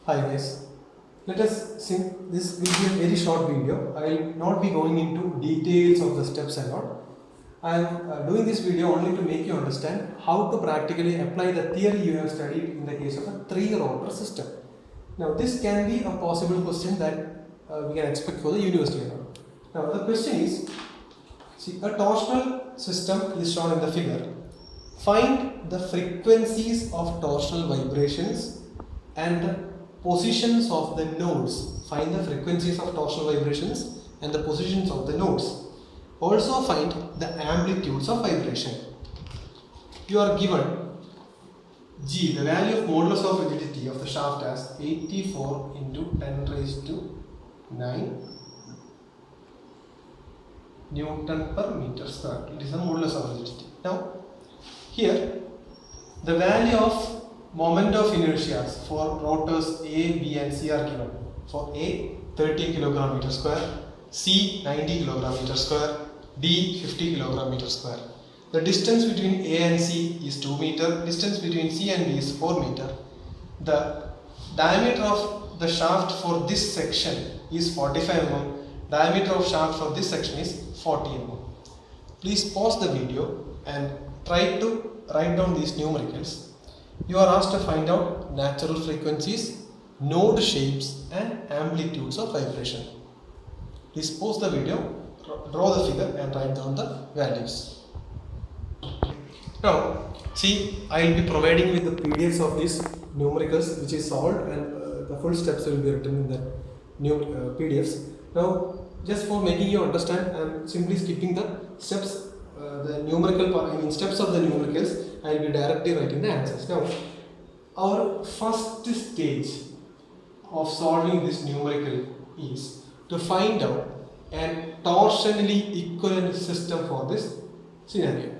Hi guys, this will be a very short video. I will not be going into details of the steps and all. I am doing this video only to make you understand how to practically apply the theory you have studied in the case of a 3-rotor system. Now this can be a possible question that we can expect for the university. Now the question is, see, a torsional system is shown in the figure. Find the frequencies of torsional vibrations and the positions of the nodes. Find the frequencies of torsional vibrations and the positions of the nodes. Also find the amplitudes of vibration. You are given G, the value of modulus of rigidity of the shaft, as 84 into 10 raised to 9 Newton per meter square. It is the modulus of rigidity. Now, here the value of moment of inertia for rotors A, B and C are given. For A, 30 kg meter square, C, 90 kg meter square, D, 50 kg meter square. The distance between A and C is 2 meter, distance between C and B is 4 meter. The diameter of the shaft for this section is 45 mm, diameter of shaft for this section is 40 mm. Please pause the video and try to write down these numericals. You are asked to find out natural frequencies, node shapes and amplitudes of vibration. Please pause the video, draw the figure and write down the values. Now, see, I will be providing with the PDFs of these numericals which is solved, and the full steps will be written in the new PDFs. Now, just for making you understand, I am simply skipping the steps, the numerical part, steps of the numericals. I will be directly writing the answers. Now, our first stage of solving this numerical is to find out a torsionally equivalent system for this scenario.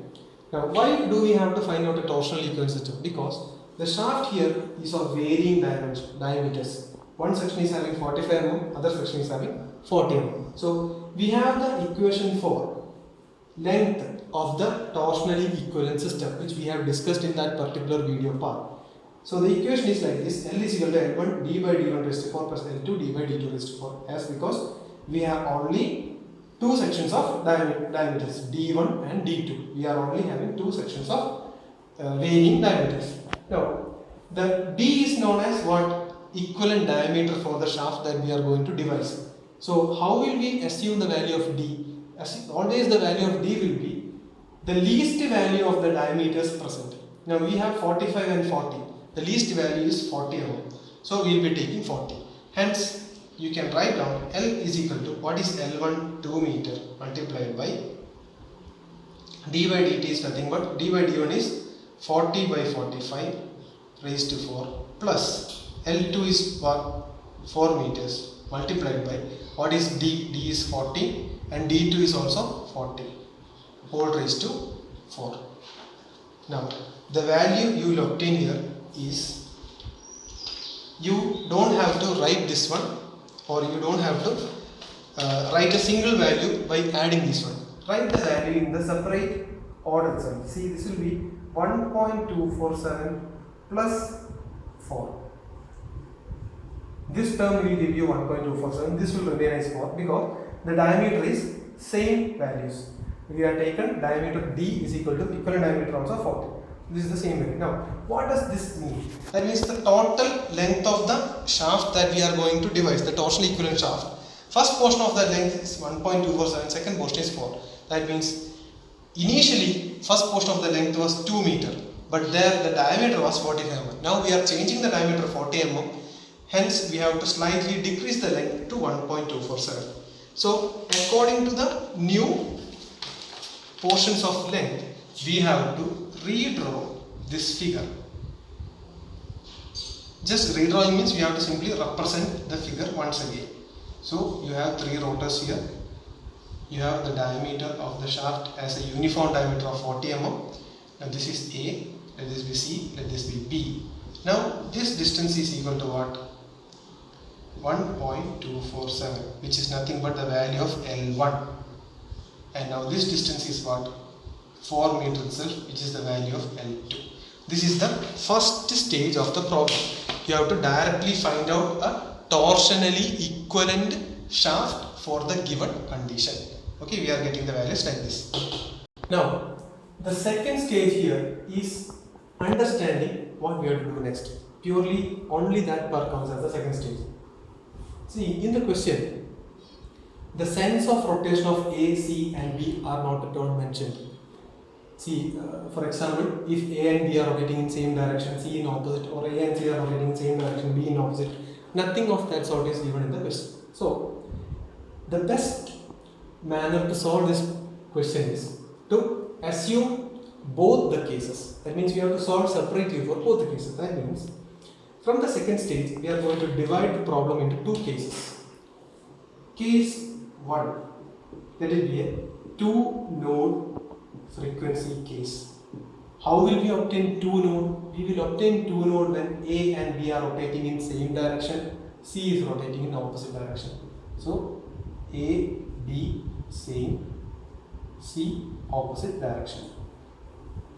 Now, why do we have to find out a torsionally equivalent system? Because the shaft here is of varying diameters. One section is having 45 mm, other section is having 40 mm. So, we have the equation for length of the torsionally equivalent system, which we have discussed in that particular video part. So, the equation is like this: L is equal to L1 d by d1 raised to 4 plus L2 d by d2 raised to 4. As because we have only two sections of diameters, d1 and d2. We are only having two sections of varying diameters. Now, the d is known as what? Equivalent diameter for the shaft that we are going to devise. So, how will we assume the value of d? As always, the value of d will be the least value of the diameters present. Now, we have 45 and 40. The least value is 40 mm. So, we will be taking 40. Hence, you can write down L is equal to, what is L1? 2 meter multiplied by d by dt is nothing but d by d1 is 40 by 45 raised to 4 plus L2 is what? 4 meters multiplied by, what is d? D is 40 and d2 is also 40 whole raised to 4. Now, the value you will obtain here is, you don't have to write this one, or you don't have to write a single value by adding this one. Write the value in the separate order itself. See, this will be 1.247 plus 4. This term will give you 1.247. This will remain as 4 because the diameter is same values. We have taken diameter d is equal to equivalent diameter also 40. This is the same value. Now, what does this mean? That means the total length of the shaft that we are going to devise, the torsionally equivalent shaft. First portion of that length is 1.247, second portion is 4. That means initially first portion of the length was 2 meter, but there the diameter was 45 mm. Now we are changing the diameter 40 mm. Hence, we have to slightly decrease the length to 1.247. So, according to the new portions of length, we have to redraw this figure. Just redrawing means we have to simply represent the figure once again. So, you have 3 rotors here. You have the diameter of the shaft as a uniform diameter of 40 mm. Now, this is A, let this be C, let this be B. Now, this distance is equal to what? 1.247, which is nothing but the value of L1. And now this distance is what? 4 meter itself, which is the value of L2. This is the first stage of the problem. You have to directly find out a torsionally equivalent shaft for the given condition. Okay, we are getting the values like this. Now, the second stage here is understanding what we have to do next. Purely only that part counts as the second stage. See, in the question, the sense of rotation of A, C and B are not at all mentioned. See, for example, if A and B are rotating in same direction, C in opposite, or A and C are rotating in same direction, B in opposite, nothing of that sort is given in the question. So, the best manner to solve this question is to assume both the cases. That means we have to solve separately for both the cases. That means from the second stage, we are going to divide the problem into two cases. Case 1, let it be a 2-node frequency case. How will we obtain 2-node? We will obtain 2-node when A and B are rotating in same direction, C is rotating in opposite direction. So, A, B, same, C, opposite direction.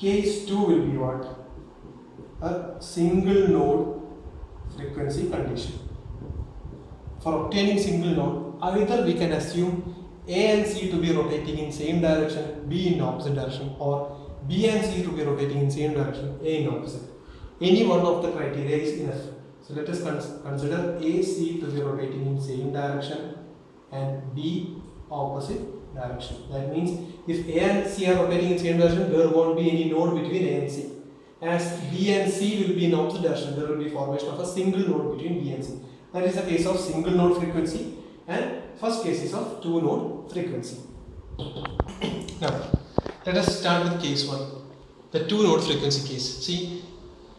Case 2 will be what? A single node frequency condition. For obtaining single node, either we can assume A and C to be rotating in same direction, B in opposite direction, or B and C to be rotating in same direction, A in opposite. Any one of the criteria is enough. So let us consider A, C to be rotating in same direction and B opposite direction. That means if A and C are rotating in same direction, there won't be any node between A and C. As B and C will be in opposite direction, there will be formation of a single node between B and C. That is the case of single node frequency, and first case is of 2-node frequency. Now, let us start with case 1, the 2-node frequency case. See,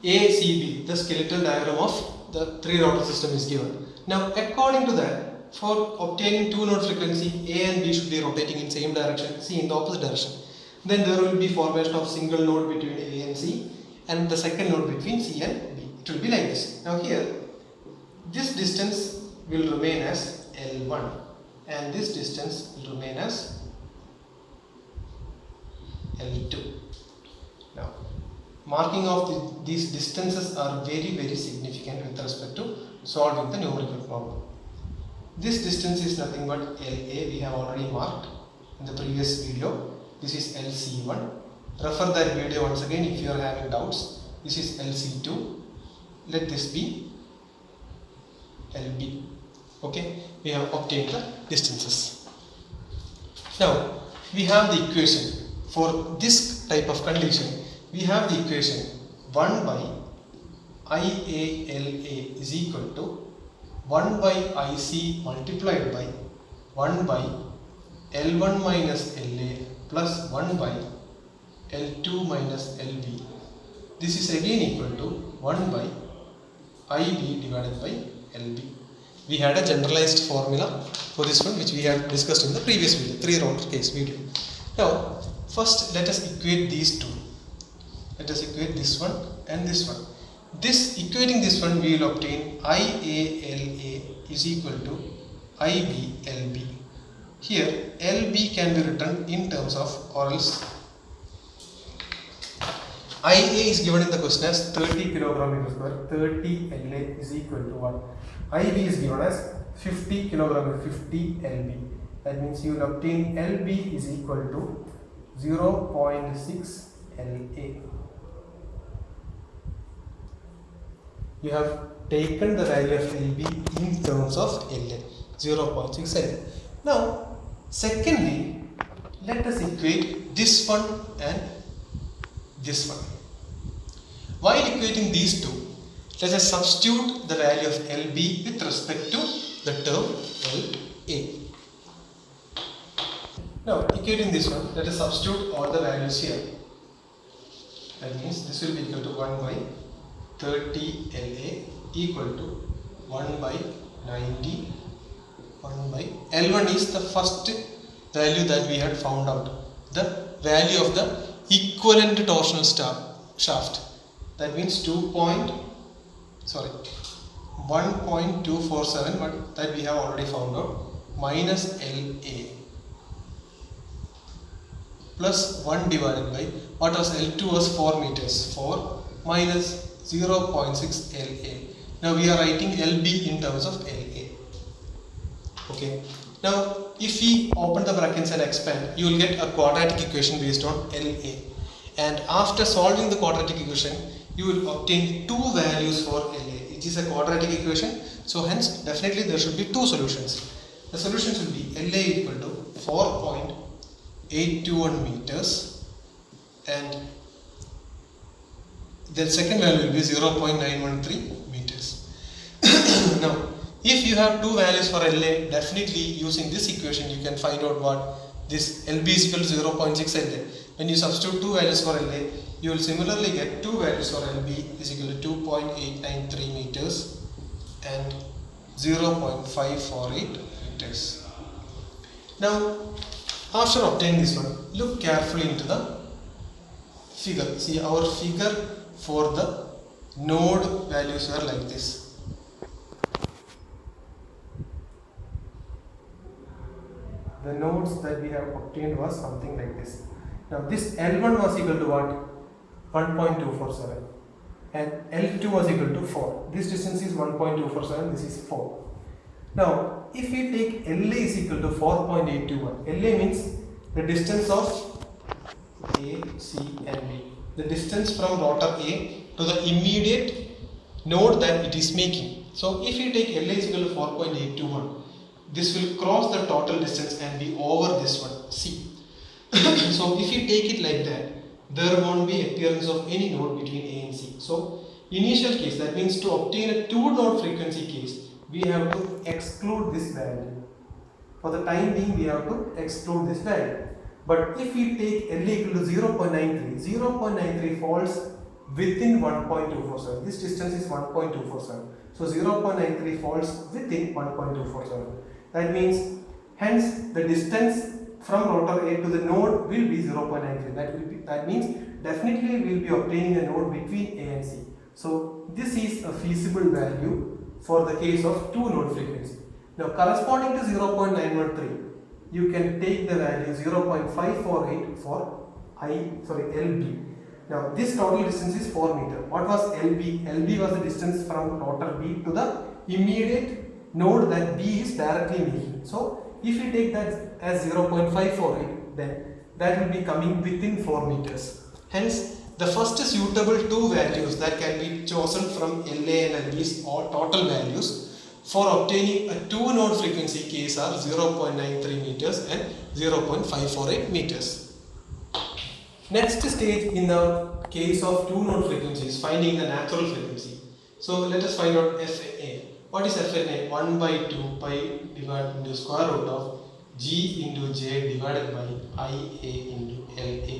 A, C, B, the skeletal diagram of the 3-rotor system is given. Now, according to that, for obtaining 2-node frequency, A and B should be rotating in same direction, C in the opposite direction. Then there will be formation of single node between A and C, and the second node between C and B. It will be like this. Now here, this distance will remain as L1 and this distance will remain as L2. Now, marking of these distances are very significant with respect to solving the numerical problem. This distance is nothing but LA, we have already marked in the previous video. This is LC1. Refer that video once again if you are having doubts. This is LC2. Let this be LB. Okay, we have obtained the distances. Now, we have the equation. For this type of condition, we have the equation 1 by IALA is equal to 1 by IC multiplied by 1 by L1 minus LA plus 1 by L2 minus LB. This is again equal to 1 by IB divided by LB. We had a generalized formula for this one which we had discussed in the previous video, 3-rotor case video. Now, first let us equate these two. Let us equate this one and this one. Equating this one, we will obtain IALA is equal to IBLB. Here, LB can be written in terms of, or else IA is given in the question as 30 kg square. 30 LA is equal to what? IB is given as 50 kg, 50 LB. That means you will obtain LB is equal to 0.6 LA. You have taken the value of LB in terms of LA, 0.6 LA. Now, secondly, let us equate this one and this one. While equating these two, let us substitute the value of LB with respect to the term LA. Now, equating this one, let us substitute all the values here. That means this will be equal to 1 by 30 LA equal to 1 by 90, 1 by L1 is the first value that we had found out, the value of the equivalent torsional shaft. That means 1.247, but that we have already found out, minus LA plus 1 divided by, what was L2 was 4 meters, 4 minus 0.6 LA. Now we are writing LB in terms of LA. Okay. Now if we open the brackets and expand, you will get a quadratic equation based on LA. And after solving the quadratic equation, you will obtain two values for LA. It is a quadratic equation, so hence definitely there should be two solutions. The solutions will be LA equal to 4.821 meters and the second value will be 0.913 meters. Now, if you have two values for LA, definitely using this equation you can find out what this LB is equal to 0.6 LA. When you substitute two values for LA, you will similarly get two values for LB is equal to 2.893 meters and 0.548 meters. Now, after obtaining this one, look carefully into the figure. See, our figure for the node values are like this. The nodes that we have obtained was something like this. Now this L1 was equal to what? 1.247 and L2 was equal to 4. This distance is 1.247, this is 4. Now if we take LA is equal to 4.821, LA means the distance of A, C and B. The distance from rotor A to the immediate node that it is making. So if you take LA is equal to 4.821, this will cross the total distance and be over this one, C. So if you take it like that, there won't be appearance of any node between A and C. So initial case, that means to obtain a two node frequency case, we have to exclude this value. For the time being, we have to exclude this value. But if we take LA equal to 0.93, 0.93 falls within 1.247. This distance is 1.247. So 0.93 falls within 1.247. That means, hence the distance from rotor A to the node will be 0.93. That means definitely we will be obtaining a node between A and C. So this is a feasible value for the case of two node frequency. Now corresponding to 0.913, you can take the value 0.548 for LB. Now this total distance is 4 meter. What was LB? LB was the distance from rotor B to the immediate node that B is directly making. So if you take that as 0.548, then that will be coming within 4 meters. Hence, the first suitable two values that can be chosen from LA and LB's all total values for obtaining a two node frequency case are 0.93 meters and 0.548 meters. Next stage in the case of two node frequency is finding the natural frequency. So let us find out FNA. What is FNA? 1 by 2 pi divided into square root of G into J divided by IA into LA.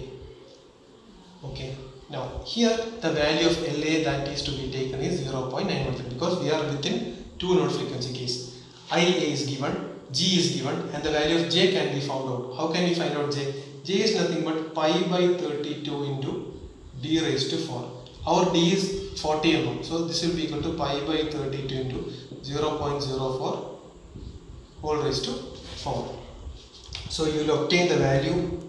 Okay. Now here the value of LA that is to be taken is 0.913 because we are within two node frequency case. IA is given, G is given and the value of J can be found out. How can we find out J? J is nothing but pi by 32 into D raised to 4. Our D is 40 mm. So this will be equal to pi by 32 into 0.04 whole raised to 4. So you will obtain the value,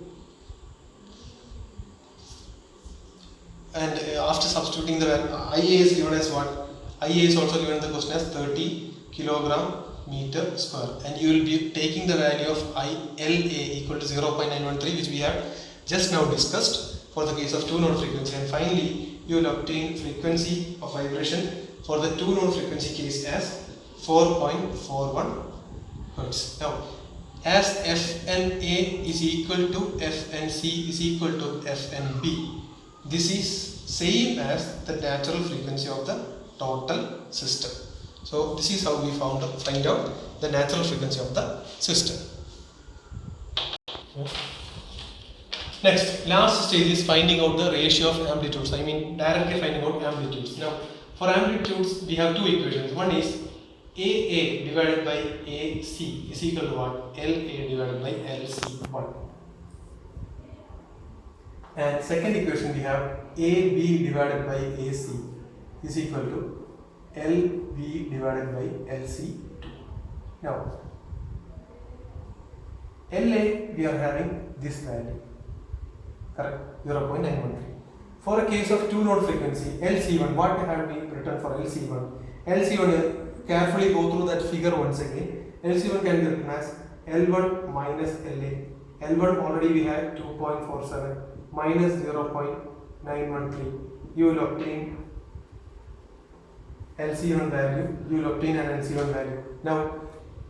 and after substituting the value, IA is given as what? IA is also given in the question as 30 kilogram meter square, and you will be taking the value of LA equal to 0.913, which we have just now discussed for the case of two node frequency, and finally you will obtain frequency of vibration for the two node frequency case as 4.41 Hertz. Now as FNA is equal to FNC is equal to FNB, this is same as the natural frequency of the total system. So this is how we find out the natural frequency of the system. Next, last stage is finding out the ratio of amplitudes. I mean directly finding out amplitudes. Now for amplitudes we have two equations. One is AA divided by AC is equal to what? LA divided by LC1. And second equation we have AB divided by AC is equal to LB divided by LC2. Now LA we are having this value, correct, 0.913. For a case of two node frequency, LC1, what have we written for LC1? LC1, carefully go through that figure once again. LC1 can be written as L1 minus LA. L1 already we had 2.47 minus 0.913. You will obtain LC1 value, you will obtain an LC1 value. Now,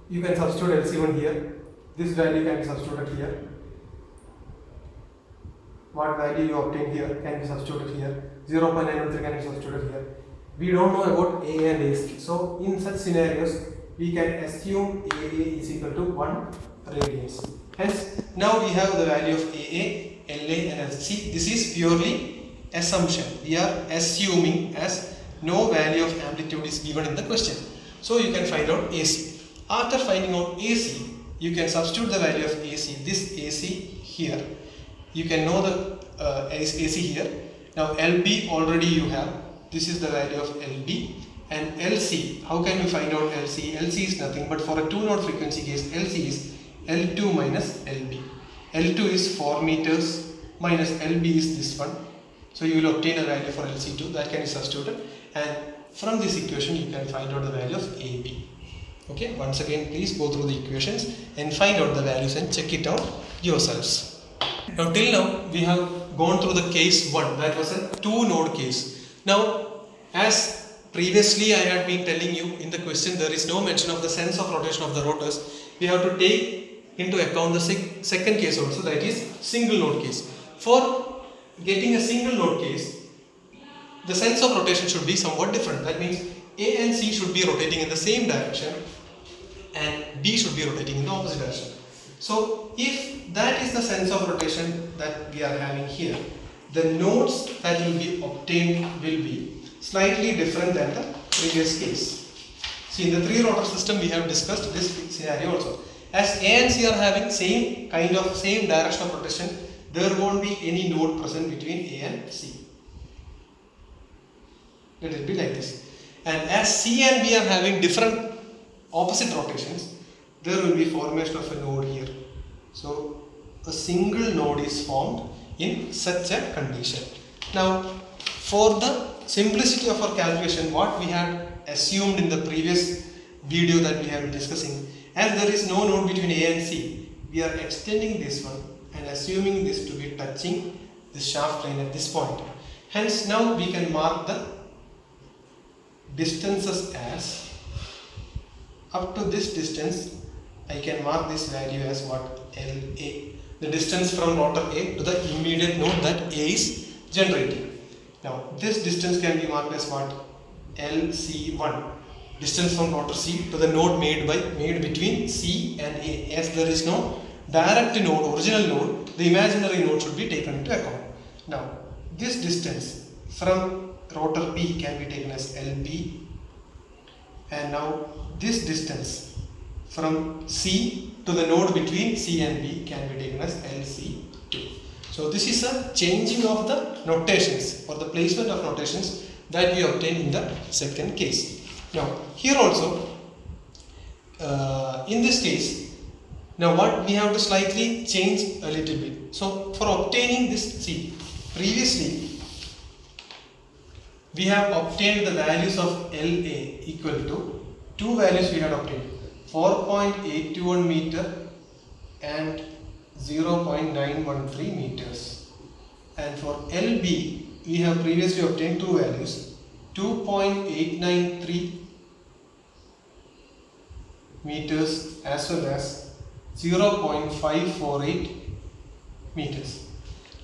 you can substitute LC1 here. This value can be substituted here. What value you obtain here can be substituted here. 0.913 can be substituted here. We don't know about A and AC. So, in such scenarios, we can assume AA is equal to 1 radians. Hence, now we have the value of AA, LA and LC. This is purely assumption. We are assuming as no value of amplitude is given in the question. So, you can find out AC. After finding out AC, you can substitute the value of AC. This AC here. You can know the AC here. Now LB already you have. This is the value of LB. And LC, how can you find out LC? LC is nothing but for a two node frequency case, LC is L2 minus LB. L2 is 4 meters minus LB is this one. So you will obtain a value for LC2 that can be substituted. And from this equation you can find out the value of AB. Okay, once again please go through the equations and find out the values and check it out yourselves. Now till now we have gone through the case 1, that was a two node case. Now as previously I had been telling you in the question, there is no mention of the sense of rotation of the rotors. We have to take into account the second case also, that is single node case. For getting a single node case, the sense of rotation should be somewhat different. That means A and C should be rotating in the same direction and B should be rotating in the opposite direction. So if that is the sense of rotation that we are having here, the nodes that will be obtained will be slightly different than the previous case. See, in the three rotor system we have discussed this scenario also. As A and C are having same direction of rotation, there won't be any node present between A and C. Let it be like this. And as C and B are having different opposite rotations, there will be formation of a node here. So a single node is formed in such a condition. Now for the simplicity of our calculation, what we had assumed in the previous video that we have been discussing, as there is no node between A and C, we are extending this one and assuming this to be touching this shaft line at this point. Hence now we can mark the distances as, up to this distance I can mark this value as what? LA. The distance from rotor A to the immediate node that A is generating. Now this distance can be marked as what? LC1. Distance from rotor C to the node made between C and A. As there is no direct node, original node, the imaginary node should be taken into account. Now this distance from rotor B can be taken as LB, and now this distance from C to the node between C and B can be taken as LC2. So this is a changing of the notations or the placement of notations that we obtain in the second case. Now here also in this case, now what we have to slightly change a little bit. So for obtaining this, see, previously we have obtained the values of LA equal to two values we had obtained, 4.821 meter and 0.913 meters. And for LB we have previously obtained two values, 2.893 meters as well as 0.548 meters.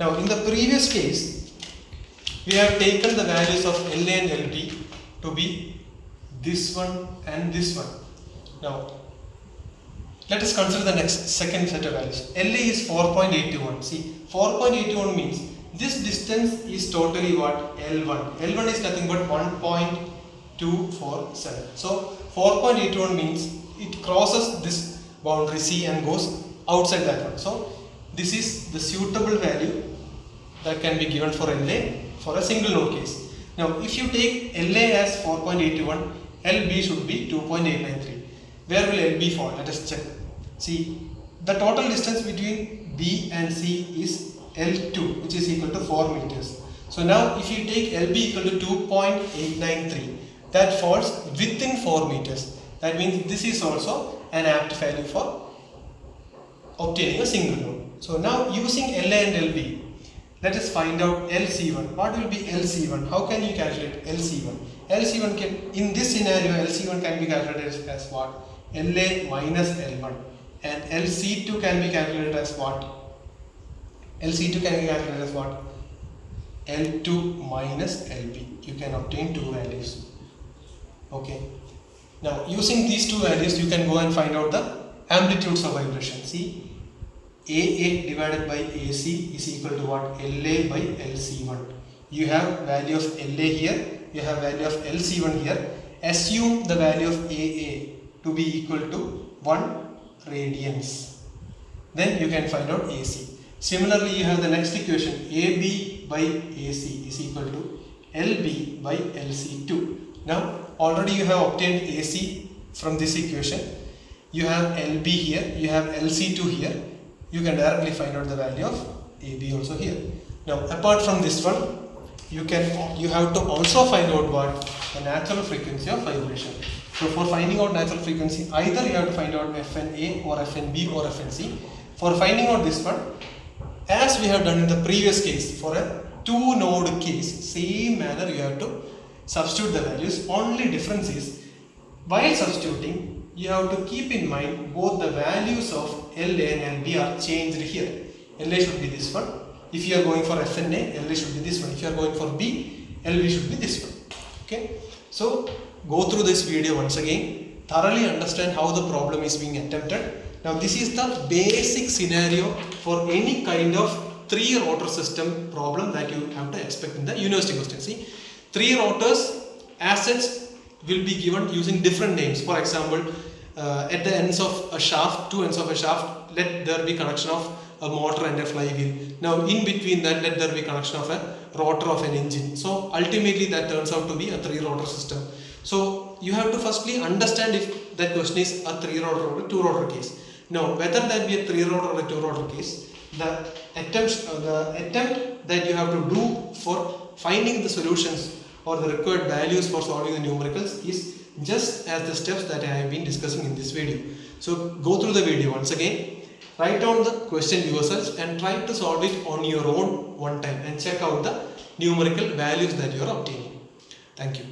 Now in the previous case we have taken the values of LA and LB to be this one and this one. Now let us consider the next second set of values. LA is 4.821. See, 4.821 means this distance is totally what? L1. L1 is nothing but 1.247. So 4.821 means it crosses this boundary C and goes outside that one. So this is the suitable value that can be given for LA for a single node case. Now if you take LA as 4.81, LB should be 2.893. Where will LB fall? Let us check. See, the total distance between B and C is L2, which is equal to 4 meters. So now if you take LB equal to 2.893, that falls within 4 meters. That means this is also an apt value for obtaining a single node. So now using LA and LB, let us find out LC1. What will be LC1? How can you calculate LC1? LC1 can, in this scenario, LC1 can be calculated as what? LA minus L1. And LC2 can be calculated as what? LC2 can be calculated as what? L2 minus LB. You can obtain two values. Okay. Now using these two values, you can go and find out the amplitudes of vibration. See, AA divided by AC is equal to what? LA by LC1. You have value of LA here, you have value of LC1 here. Assume the value of AA to be equal to 1 radians. Then you can find out AC. Similarly, you have the next equation, AB by AC is equal to LB by LC2. Now already you have obtained AC from this equation. You have LB here, you have LC2 here. You can directly find out the value of AB also here. Now apart from this one, you have to also find out what? The natural frequency of vibration. So for finding out natural frequency, either you have to find out FNA or FNB or FNC. For finding out this one, as we have done in the previous case, for a 2-node case, same manner you have to substitute the values. Only difference is, while substituting, you have to keep in mind both the values of LA and LB are changed here. LA should be this one. If you are going for FNA, LA should be this one. If you are going for B, LB should be this one. Okay. So go through this video once again. Thoroughly understand how the problem is being attempted. Now this is the basic scenario for any kind of 3-rotor system problem that you have to expect in the university question. See, 3 rotors as such will be given using different names. For example, at the ends of a shaft, 2 ends of a shaft, let there be connection of a motor and a flywheel. Now in between that, let there be connection of a rotor of an engine. So ultimately that turns out to be a 3-rotor system. So you have to firstly understand if that question is a 3-rotor or a 2-rotor case. Now whether that be a 3-rotor or a 2-rotor case, the attempt that you have to do for finding the solutions or the required values for solving the numericals is just as the steps that I have been discussing in this video. So go through the video once again, write down the question yourself and try to solve it on your own one time and check out the numerical values that you are obtaining. Thank you.